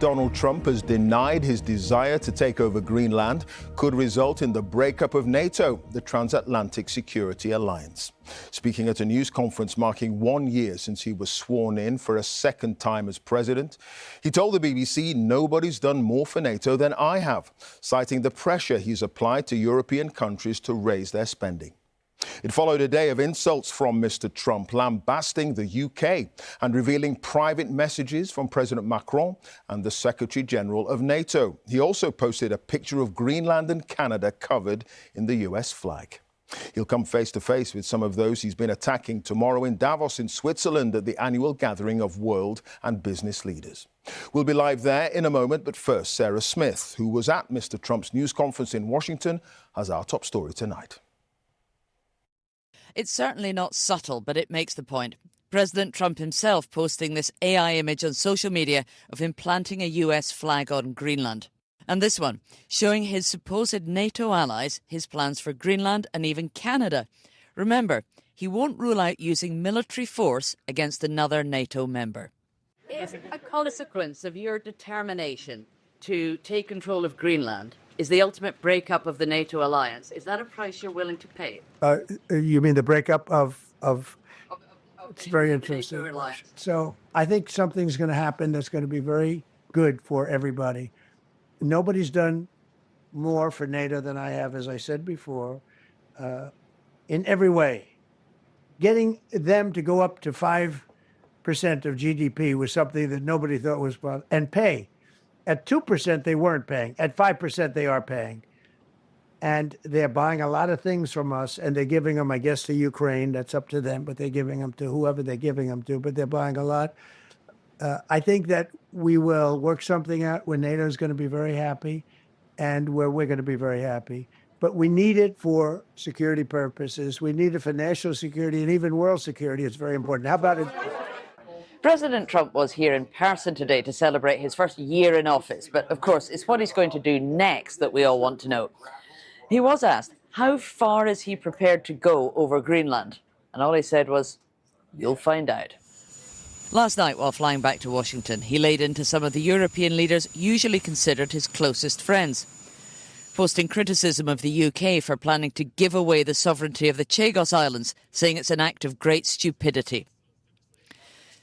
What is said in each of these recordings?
Donald Trump has denied his desire to take over Greenland could result in the breakup of NATO, the transatlantic security alliance. Speaking at a news conference marking 1 year since he was sworn in for a second time as president, he told the BBC nobody's done more for NATO than I have, citing the pressure he's applied to European countries to raise their spending. It followed a day of insults from Mr. Trump, lambasting the UK and revealing private messages from President Macron and the Secretary General of NATO. He also posted a picture of Greenland and Canada covered in the US flag. He'll come face to face with some of those he's been attacking tomorrow in Davos in Switzerland at the annual gathering of world and business leaders. We'll be live there in a moment, but first, Sarah Smith, who was at Mr. Trump's news conference in Washington, has our top story tonight. It's certainly not subtle, but it makes the point. President Trump himself posting this AI image on social media of him planting a US flag on Greenland. And this one, showing his supposed NATO allies his plans for Greenland and even Canada. Remember, he won't rule out using military force against another NATO member. If a consequence of your determination to take control of Greenland is the ultimate breakup of the NATO alliance, is that a price you're willing to pay? You mean the breakup of it's very interesting. So I think something's going to happen that's going to be very good for everybody. Nobody's done more for NATO than I have, as I said before, in every way. Getting them to go up to 5% of GDP was something that nobody thought was possible, and pay. At 2%, they weren't paying. At 5%, they are paying. And they're buying a lot of things from us, and they're giving them, I guess, to Ukraine. That's up to them, but they're giving them to whoever they're giving them to, but they're buying a lot. I think that we will work something out where NATO is going to be very happy and where we're going to be very happy. But we need it for security purposes. We need it for national security and even world security. It's very important. How about it? President Trump was here in person today to celebrate his first year in office. But of course, it's what he's going to do next that we all want to know. He was asked, how far is he prepared to go over Greenland? And all he said was, you'll find out. Last night, while flying back to Washington, he laid into some of the European leaders usually considered his closest friends, posting criticism of the UK for planning to give away the sovereignty of the Chagos Islands, saying it's an act of great stupidity.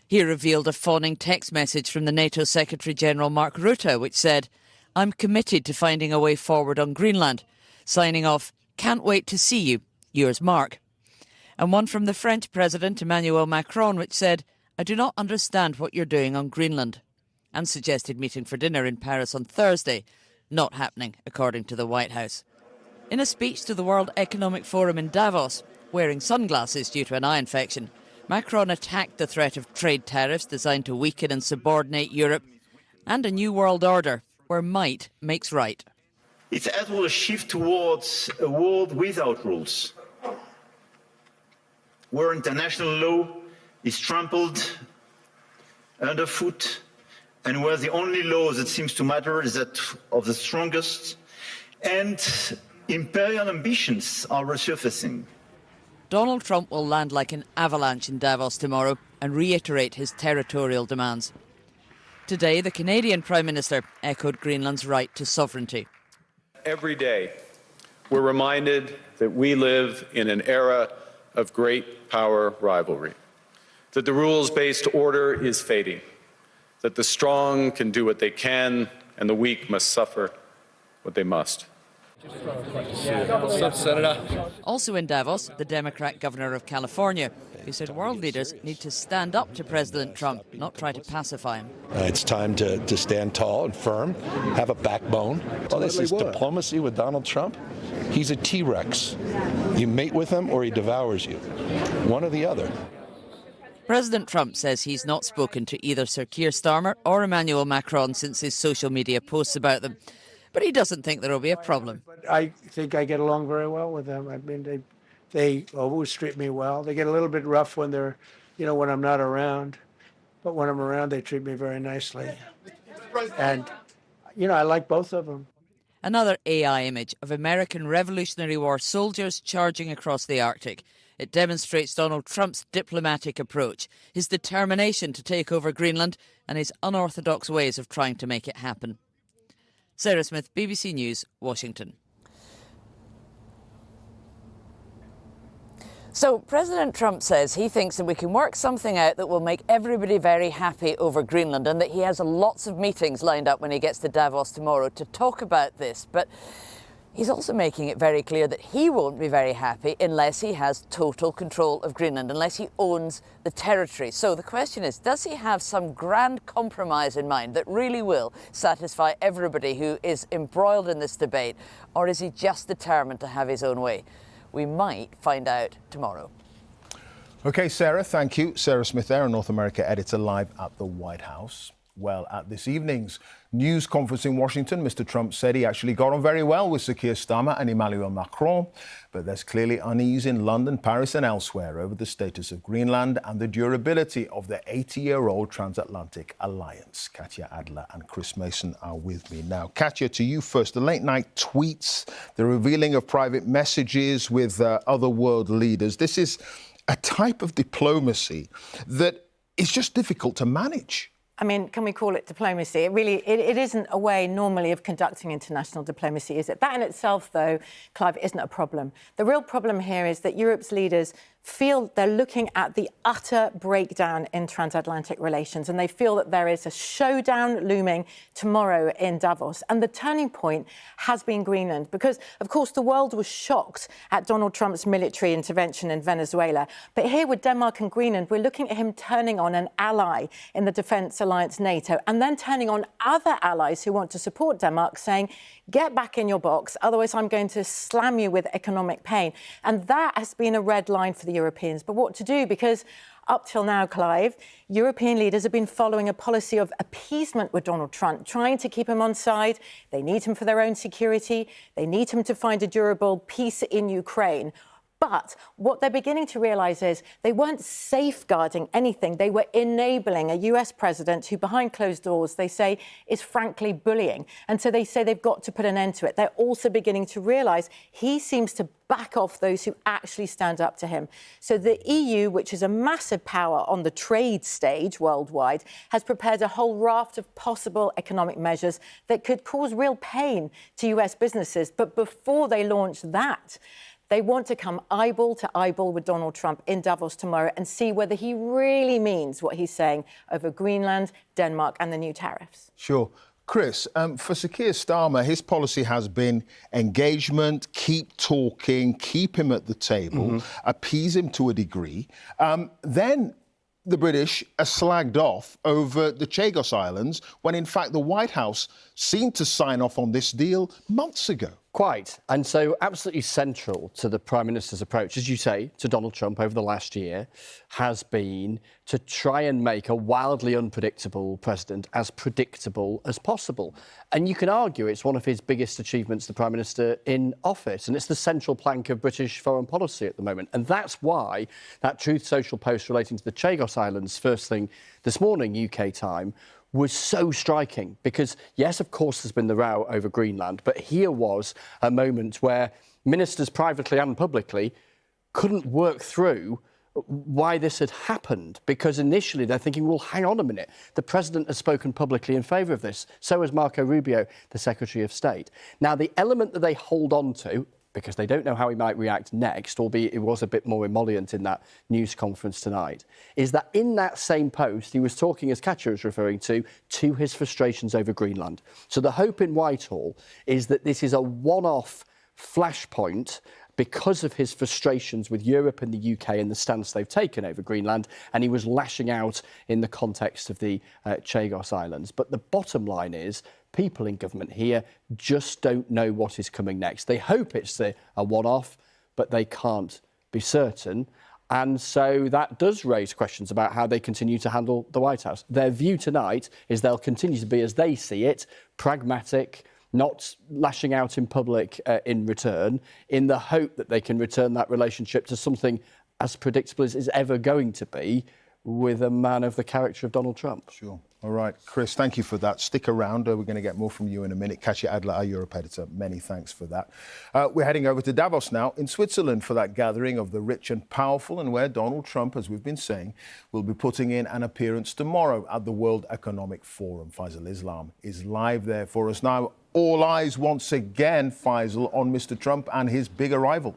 He revealed a fawning text message from the NATO Secretary General Mark Rutte, which said, I'm committed to finding a way forward on Greenland, signing off, can't wait to see you, yours Mark. And one from the French President Emmanuel Macron, which said, I do not understand what you're doing on Greenland, and suggested meeting for dinner in Paris on Thursday, not happening, according to the White House. In a speech to the World Economic Forum in Davos, wearing sunglasses due to an eye infection, Macron attacked the threat of trade tariffs designed to weaken and subordinate Europe and a new world order where might makes right. It's as well a shift towards a world without rules, where international law is trampled underfoot and where the only law that seems to matter is that of the strongest, and imperial ambitions are resurfacing. Donald Trump will land like an avalanche in Davos tomorrow and reiterate his territorial demands. Today, the Canadian Prime Minister echoed Greenland's right to sovereignty. Every day, we're reminded that we live in an era of great power rivalry, that the rules-based order is fading, that the strong can do what they can and the weak must suffer what they must. Also in Davos, the Democrat governor of California, who said world leaders need to stand up to President Trump, not try to pacify him. It's time to stand tall and firm, have a backbone. Well, this is diplomacy with Donald Trump. He's a T-Rex. You mate with him or he devours you. One or the other. President Trump says he's not spoken to either Sir Keir Starmer or Emmanuel Macron since his social media posts about them. But he doesn't think there will be a problem. I think I get along very well with them. I mean, they always treat me well. They get a little bit rough when they're, when I'm not around. But when I'm around, they treat me very nicely. And, I like both of them. Another AI image of American Revolutionary War soldiers charging across the Arctic. It demonstrates Donald Trump's diplomatic approach, his determination to take over Greenland and his unorthodox ways of trying to make it happen. Sarah Smith, BBC News, Washington. So President Trump says he thinks that we can work something out that will make everybody very happy over Greenland, and that he has lots of meetings lined up when he gets to Davos tomorrow to talk about this. But he's also making it very clear that he won't be very happy unless he has total control of Greenland, unless he owns the territory. So the question is, does he have some grand compromise in mind that really will satisfy everybody who is embroiled in this debate, or is he just determined to have his own way? We might find out tomorrow. OK, Sarah, thank you. Sarah Smith there, a North America editor, live at the White House. Well, at this evening's news conference in Washington, Mr. Trump said he actually got on very well with Sir Keir Starmer and Emmanuel Macron. But there's clearly unease in London, Paris and elsewhere over the status of Greenland and the durability of the 80-year-old transatlantic alliance. Katya Adler and Chris Mason are with me now. Katya, to you first. The late-night tweets, the revealing of private messages with other world leaders. This is a type of diplomacy that is just difficult to manage. I mean, can we call it diplomacy? It isn't a way normally of conducting international diplomacy, is it? That in itself, though, Clive, isn't a problem. The real problem here is that Europe's leaders feel they're looking at the utter breakdown in transatlantic relations, and they feel that there is a showdown looming tomorrow in Davos. And the turning point has been Greenland, because, of course, the world was shocked at Donald Trump's military intervention in Venezuela. But here with Denmark and Greenland, we're looking at him turning on an ally in the defence alliance NATO, and then turning on other allies who want to support Denmark, saying, get back in your box, otherwise I'm going to slam you with economic pain. And that has been a red line for the Europeans. But what to do? Because up till now, Clive, European leaders have been following a policy of appeasement with Donald Trump, trying to keep him on side. They need him for their own security. They need him to find a durable peace in Ukraine. But what they're beginning to realise is they weren't safeguarding anything. They were enabling a US president who, behind closed doors, they say is frankly bullying. And so they say they've got to put an end to it. They're also beginning to realise he seems to back off those who actually stand up to him. So the EU, which is a massive power on the trade stage worldwide, has prepared a whole raft of possible economic measures that could cause real pain to US businesses. But before they launch that, they want to come eyeball to eyeball with Donald Trump in Davos tomorrow and see whether he really means what he's saying over Greenland, Denmark and the new tariffs. Sure. Chris, for Sir Keir Starmer, his policy has been engagement, keep talking, keep him at the table, appease him to a degree. Then the British are slagged off over the Chagos Islands when, in fact, the White House seemed to sign off on this deal months ago. Quite. And so absolutely central to the Prime Minister's approach, as you say, to Donald Trump over the last year, has been to try and make a wildly unpredictable president as predictable as possible. And you can argue it's one of his biggest achievements, the Prime Minister in office, and it's the central plank of British foreign policy at the moment. And that's why that Truth Social post relating to the Chagos Islands, first thing this morning, UK time, was so striking because, yes, of course, there's been the row over Greenland, but here was a moment where ministers privately and publicly couldn't work through why this had happened, because initially they're thinking, well, hang on a minute, the president has spoken publicly in favour of this. So has Marco Rubio, the Secretary of State. Now, the element that they hold on to, because they don't know how he might react next, albeit it was a bit more emollient in that news conference tonight, is that in that same post, he was talking, as Katya was referring to his frustrations over Greenland. So the hope in Whitehall is that this is a one-off flashpoint because of his frustrations with Europe and the UK and the stance they've taken over Greenland, and he was lashing out in the context of the Chagos Islands. But the bottom line is, people in government here just don't know what is coming next. They hope it's a one-off, but they can't be certain. And so that does raise questions about how they continue to handle the White House. Their view tonight is they'll continue to be, as they see it, pragmatic, not lashing out in public in return, in the hope that they can return that relationship to something as predictable as it's ever going to be, with a man of the character of Donald Trump. Sure. All right, Chris, thank you for that. Stick around. We're going to get more from you in a minute. Katja Adler, our Europe editor, many thanks for that. We're heading over to Davos now in Switzerland for that gathering of the rich and powerful, and where Donald Trump, as we've been saying, will be putting in an appearance tomorrow at the World Economic Forum. Faisal Islam is live there for us now. All eyes once again, Faisal, on Mr. Trump and his big arrival.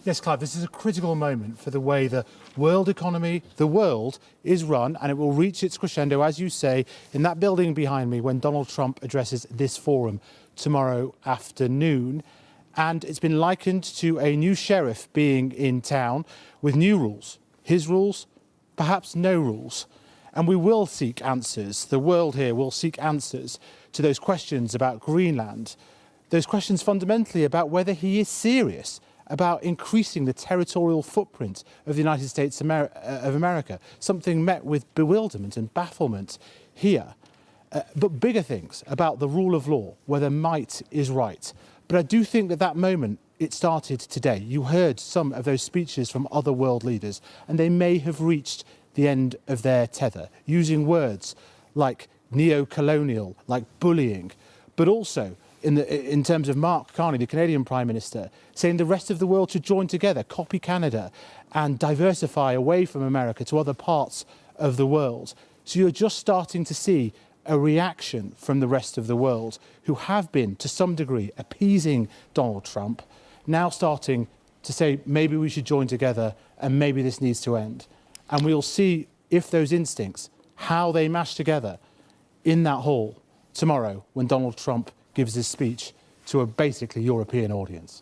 Yes, Clive, this is a critical moment for the way the world economy, the world, is run, and it will reach its crescendo, as you say, in that building behind me when Donald Trump addresses this forum tomorrow afternoon. And it's been likened to a new sheriff being in town with new rules. His rules, perhaps no rules. And we will seek answers. The world here will seek answers to those questions about Greenland, those questions fundamentally about whether he is serious about increasing the territorial footprint of the United States of America, something met with bewilderment and bafflement here. But bigger things about the rule of law, whether might is right. But I do think that that moment, it started today. You heard some of those speeches from other world leaders, and they may have reached the end of their tether, using words like neo-colonial, like bullying, but also in terms of Mark Carney, the Canadian Prime Minister, saying the rest of the world should join together, copy Canada, and diversify away from America to other parts of the world. So you're just starting to see a reaction from the rest of the world, who have been, to some degree, appeasing Donald Trump, now starting to say maybe we should join together and maybe this needs to end. And we'll see if those instincts, how they mash together in that hall tomorrow when Donald Trump gives his speech to a basically European audience.